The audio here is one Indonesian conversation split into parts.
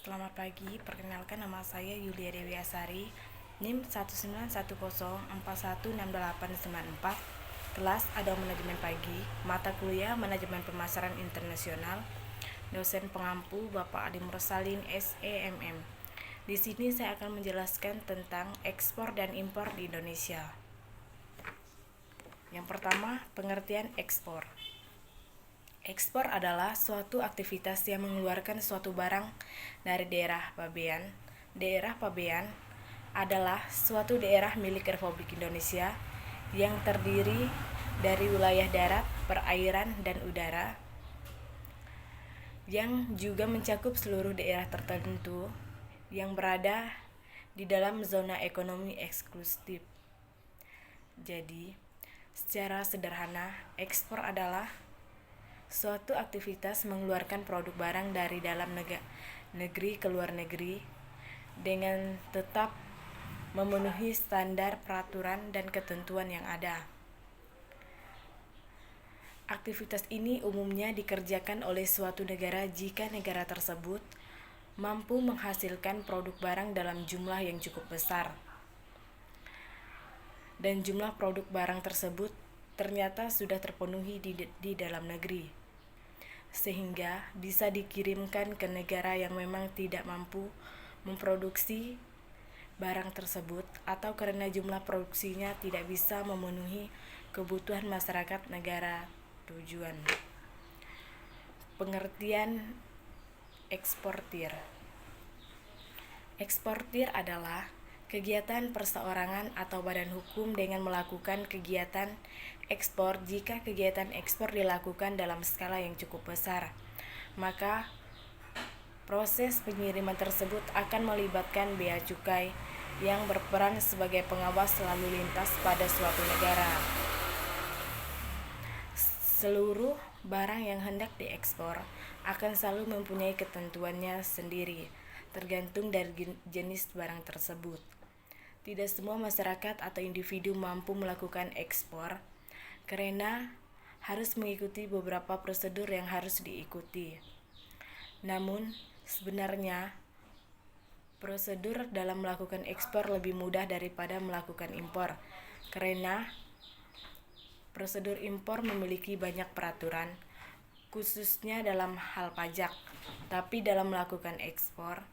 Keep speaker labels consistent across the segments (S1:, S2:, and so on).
S1: Selamat pagi, perkenalkan nama saya Yulia Dewi Asari, NIM 19104168894, kelas ada manajemen pagi, mata kuliah manajemen pemasaran internasional, dosen pengampu Bapak Adi Mursalin SEMM. Di sini saya akan menjelaskan tentang ekspor dan impor di Indonesia. Yang pertama, pengertian ekspor. Ekspor adalah suatu aktivitas yang mengeluarkan suatu barang dari daerah pabean. Daerah pabean adalah suatu daerah milik Republik Indonesia yang terdiri dari wilayah darat, perairan, dan udara, yang juga mencakup seluruh daerah tertentu yang berada di dalam zona ekonomi eksklusif. Jadi, secara sederhana, ekspor adalah suatu aktivitas mengeluarkan produk barang dari dalam negeri ke luar negeri dengan tetap memenuhi standar peraturan dan ketentuan yang ada. Aktivitas ini umumnya dikerjakan oleh suatu negara jika negara tersebut mampu menghasilkan produk barang dalam jumlah yang cukup besar, dan jumlah produk barang tersebut ternyata sudah terpenuhi di dalam negeri, sehingga bisa dikirimkan ke negara yang memang tidak mampu memproduksi barang tersebut atau karena jumlah produksinya tidak bisa memenuhi kebutuhan masyarakat negara tujuan. Pengertian eksportir. Eksportir adalah kegiatan perseorangan atau badan hukum dengan melakukan kegiatan ekspor. Jika kegiatan ekspor dilakukan dalam skala yang cukup besar, maka proses pengiriman tersebut akan melibatkan bea cukai yang berperan sebagai pengawas lalu lintas pada suatu negara. Seluruh barang yang hendak diekspor akan selalu mempunyai ketentuannya sendiri, tergantung dari jenis barang tersebut. Tidak semua masyarakat atau individu mampu melakukan ekspor karena harus mengikuti beberapa prosedur yang harus diikuti. Namun, sebenarnya prosedur dalam melakukan ekspor lebih mudah daripada melakukan impor karena prosedur impor memiliki banyak peraturan, khususnya dalam hal pajak. Tapi dalam melakukan ekspor,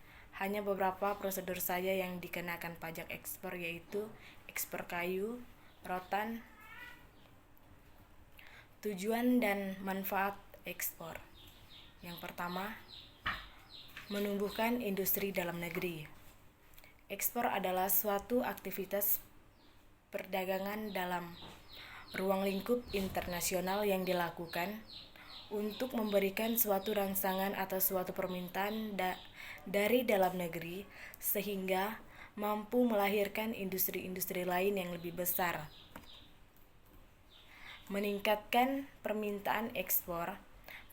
S1: hanya beberapa prosedur saja yang dikenakan pajak ekspor, yaitu ekspor kayu, rotan. Tujuan dan manfaat ekspor. Yang pertama, menumbuhkan industri dalam negeri. Ekspor adalah suatu aktivitas perdagangan dalam ruang lingkup internasional yang dilakukan untuk memberikan suatu rangsangan atau suatu permintaan dari dalam negeri sehingga mampu melahirkan industri-industri lain yang lebih besar. Meningkatkan permintaan ekspor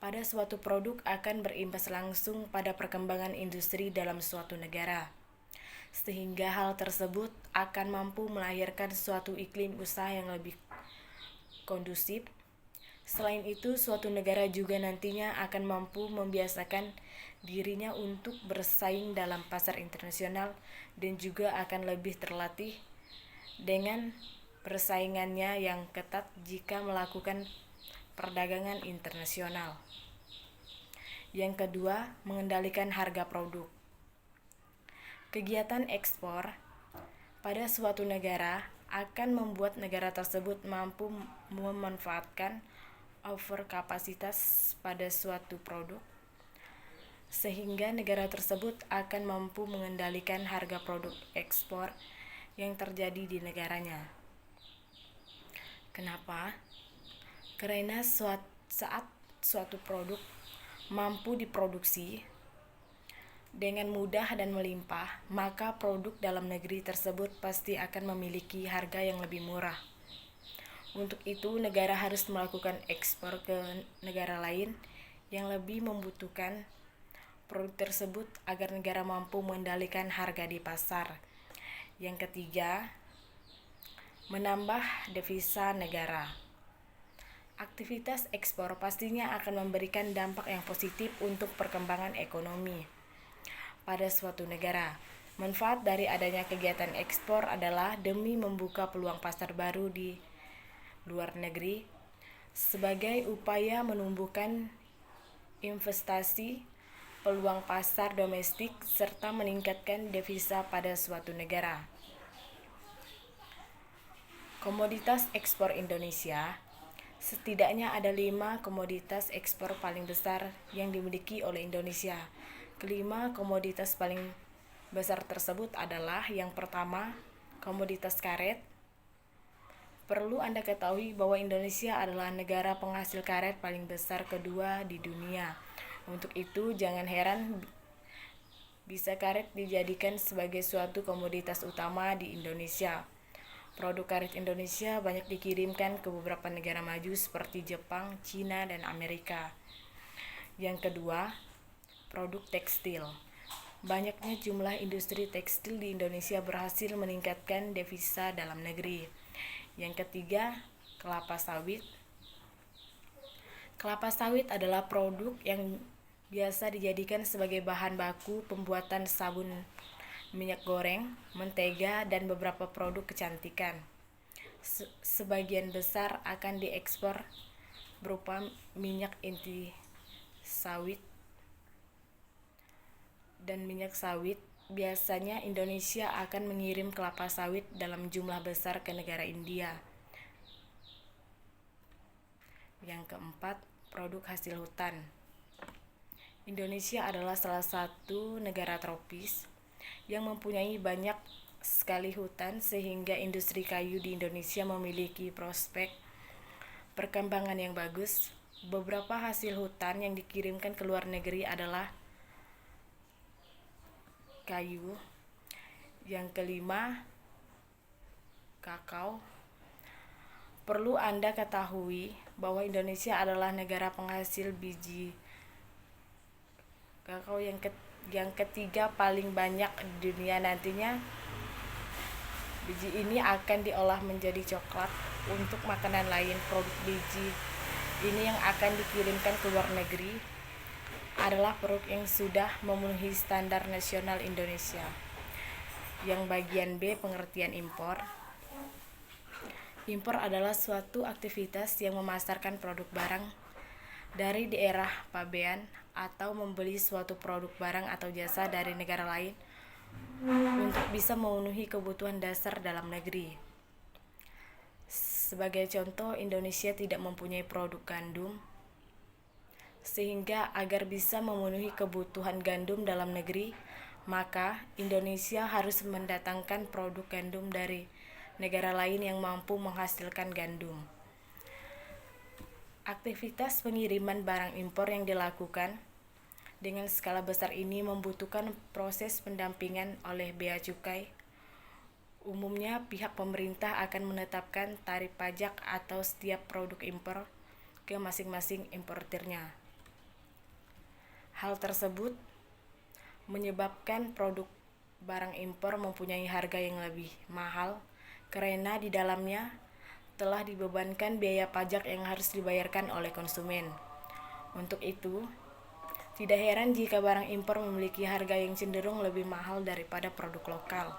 S1: pada suatu produk akan berimbas langsung pada perkembangan industri dalam suatu negara, sehingga hal tersebut akan mampu melahirkan suatu iklim usaha yang lebih kondusif. Selain itu, suatu negara juga nantinya akan mampu membiasakan dirinya untuk bersaing dalam pasar internasional dan juga akan lebih terlatih dengan persaingannya yang ketat jika melakukan perdagangan internasional. Yang kedua, mengendalikan harga produk. Kegiatan ekspor pada suatu negara akan membuat negara tersebut mampu memanfaatkan overkapasitas pada suatu produk, sehingga negara tersebut akan mampu mengendalikan harga produk ekspor yang terjadi di negaranya. Kenapa? Karena saat suatu produk mampu diproduksi dengan mudah dan melimpah, maka produk dalam negeri tersebut pasti akan memiliki harga yang lebih murah. Untuk itu, negara harus melakukan ekspor ke negara lain yang lebih membutuhkan produk tersebut agar negara mampu mengendalikan harga di pasar. Yang ketiga, menambah devisa negara. Aktivitas ekspor pastinya akan memberikan dampak yang positif untuk perkembangan ekonomi. pada suatu negara. Manfaat dari adanya kegiatan ekspor adalah demi membuka peluang pasar baru di luar negeri sebagai upaya menumbuhkan investasi, peluang pasar domestik, serta meningkatkan devisa pada suatu negara. Komoditas ekspor Indonesia. Setidaknya ada 5 komoditas ekspor paling besar yang dimiliki oleh Indonesia. Kelima komoditas paling besar tersebut adalah: yang pertama, komoditas karet. Perlu Anda ketahui bahwa Indonesia adalah negara penghasil karet paling besar kedua di dunia. Untuk itu, jangan heran bisa karet dijadikan sebagai suatu komoditas utama di Indonesia. Produk karet Indonesia banyak dikirimkan ke beberapa negara maju seperti Jepang, Cina, dan Amerika. Yang kedua, produk tekstil. Banyaknya jumlah industri tekstil di Indonesia berhasil meningkatkan devisa dalam negeri. Yang ketiga, kelapa sawit. Kelapa sawit adalah produk yang biasa dijadikan sebagai bahan baku pembuatan sabun, minyak goreng, mentega, dan beberapa produk kecantikan. Sebagian besar akan diekspor berupa minyak inti sawit dan minyak sawit. Biasanya Indonesia akan mengirim kelapa sawit dalam jumlah besar ke negara India. Yang keempat, produk hasil hutan. Indonesia adalah salah satu negara tropis yang mempunyai banyak sekali hutan, sehingga industri kayu di Indonesia memiliki prospek perkembangan yang bagus. Beberapa hasil hutan yang dikirimkan ke luar negeri adalah kayu. Yang kelima, kakao. Perlu Anda ketahui bahwa Indonesia adalah negara penghasil biji kakao yang ketiga paling banyak di dunia. Nantinya biji ini akan diolah menjadi coklat untuk makanan lain. Produk biji ini yang akan dikirimkan ke luar negeri adalah produk yang sudah memenuhi standar nasional Indonesia. Yang bagian B, pengertian impor. Impor adalah suatu aktivitas yang memasarkan produk barang dari daerah pabean atau membeli suatu produk barang atau jasa dari negara lain untuk bisa memenuhi kebutuhan dasar dalam negeri. Sebagai contoh, Indonesia tidak mempunyai produk gandum, sehingga agar bisa memenuhi kebutuhan gandum dalam negeri, maka Indonesia harus mendatangkan produk gandum dari negara lain yang mampu menghasilkan gandum. Aktivitas pengiriman barang impor yang dilakukan dengan skala besar ini membutuhkan proses pendampingan oleh bea cukai. Umumnya pihak pemerintah akan menetapkan tarif pajak atau setiap produk impor ke masing-masing importirnya. Hal tersebut menyebabkan produk barang impor mempunyai harga yang lebih mahal karena di dalamnya telah dibebankan biaya pajak yang harus dibayarkan oleh konsumen. Untuk itu, tidak heran jika barang impor memiliki harga yang cenderung lebih mahal daripada produk lokal.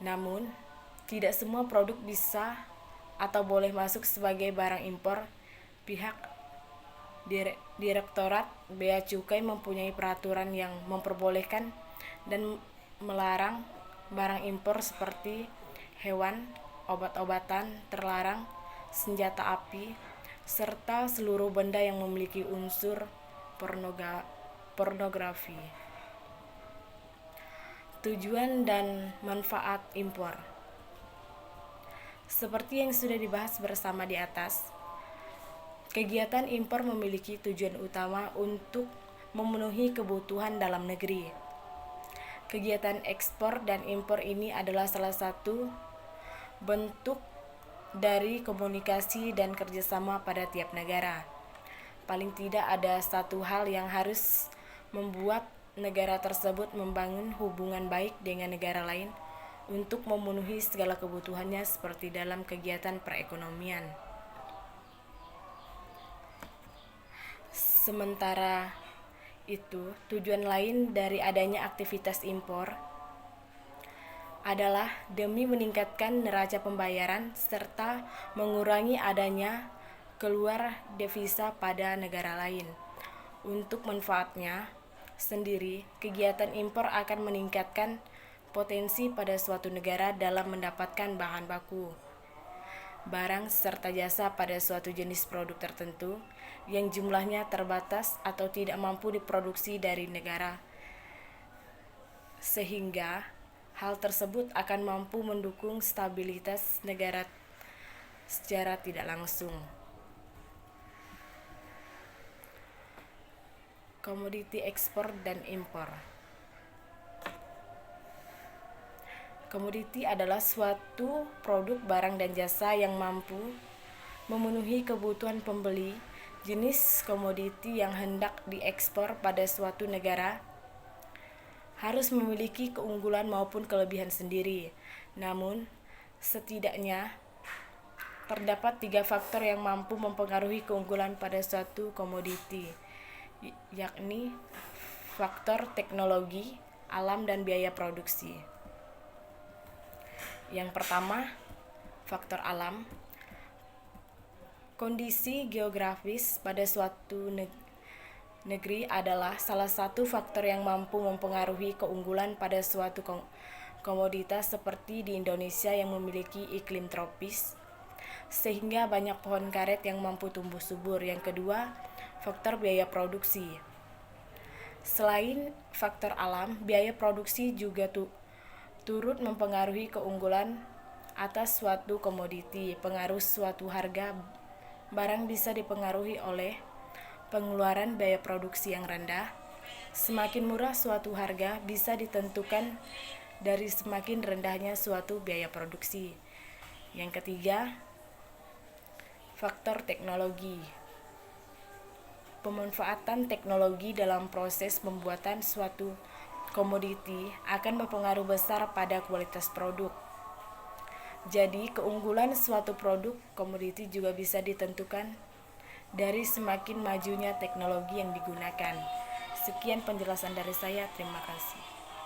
S1: Namun, tidak semua produk bisa atau boleh masuk sebagai barang impor. Pihak Direktorat Bea Cukai mempunyai peraturan yang memperbolehkan dan melarang barang impor seperti hewan, obat-obatan terlarang, senjata api, serta seluruh benda yang memiliki unsur pornografi. Tujuan dan manfaat impor. Seperti yang sudah dibahas bersama di atas, kegiatan impor memiliki tujuan utama untuk memenuhi kebutuhan dalam negeri. Kegiatan ekspor dan impor ini adalah salah satu bentuk dari komunikasi dan kerjasama pada tiap negara. Paling tidak ada satu hal yang harus membuat negara tersebut membangun hubungan baik dengan negara lain untuk memenuhi segala kebutuhannya seperti dalam kegiatan perekonomian. Sementara itu, tujuan lain dari adanya aktivitas impor adalah demi meningkatkan neraca pembayaran serta mengurangi adanya keluar devisa pada negara lain. Untuk manfaatnya sendiri, kegiatan impor akan meningkatkan potensi pada suatu negara dalam mendapatkan bahan baku, barang serta jasa pada suatu jenis produk tertentu yang jumlahnya terbatas atau tidak mampu diproduksi dari negara, sehingga hal tersebut akan mampu mendukung stabilitas negara secara tidak langsung. Komoditi ekspor dan impor. Komoditi adalah suatu produk barang dan jasa yang mampu memenuhi kebutuhan pembeli. Jenis komoditi yang hendak diekspor pada suatu negara harus memiliki keunggulan maupun kelebihan sendiri. Namun, setidaknya terdapat 3 faktor yang mampu mempengaruhi keunggulan pada suatu komoditi, yakni faktor teknologi, alam, dan biaya produksi. Yang pertama, faktor alam. Kondisi geografis pada suatu negeri adalah salah satu faktor yang mampu mempengaruhi keunggulan pada suatu komoditas, seperti di Indonesia yang memiliki iklim tropis, sehingga banyak pohon karet yang mampu tumbuh subur. Yang kedua, faktor biaya produksi. Selain faktor alam, biaya produksi juga turut mempengaruhi keunggulan atas suatu komoditi. Pengaruh suatu harga barang bisa dipengaruhi oleh pengeluaran biaya produksi yang rendah. Semakin murah suatu harga bisa ditentukan dari semakin rendahnya suatu biaya produksi. Yang ketiga, faktor teknologi. Pemanfaatan teknologi dalam proses pembuatan suatu komoditi akan berpengaruh besar pada kualitas produk. Jadi, keunggulan suatu produk komoditi juga bisa ditentukan dari semakin majunya teknologi yang digunakan. Sekian penjelasan dari saya, terima kasih.